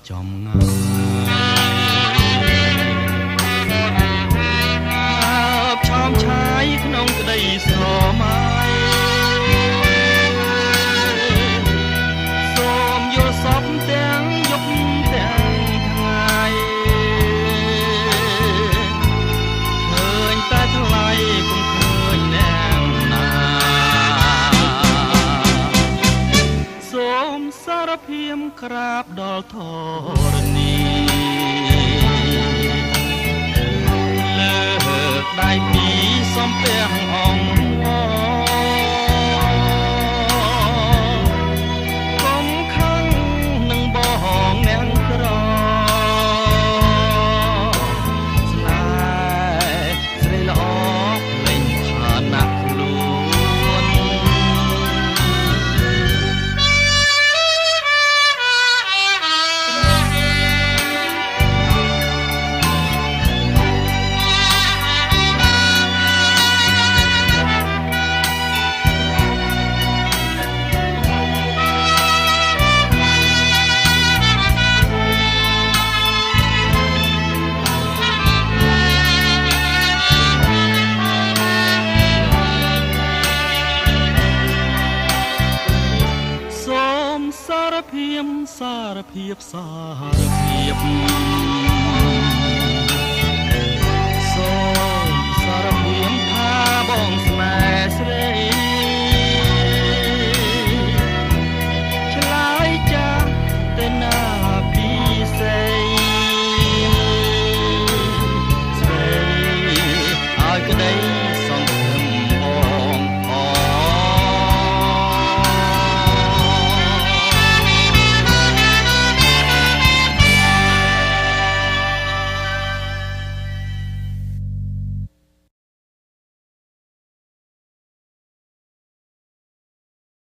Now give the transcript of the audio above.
ចំងាយឆោមឆាយក្នុងក្តីស្រមៃសូមយល់សពទាំងយប់ទាំងថ្ងៃឃើញតែថ្លៃគុំឃើញអ្នកណាសូមសារភាពក្រាបដល់ធរណីលើកដៃពីសំពះអង្គកុំខឹងនឹងបងអ្នកក្រស្នេហ៍ស្រីល្អលេងឋានៈខ្លួនសារភាព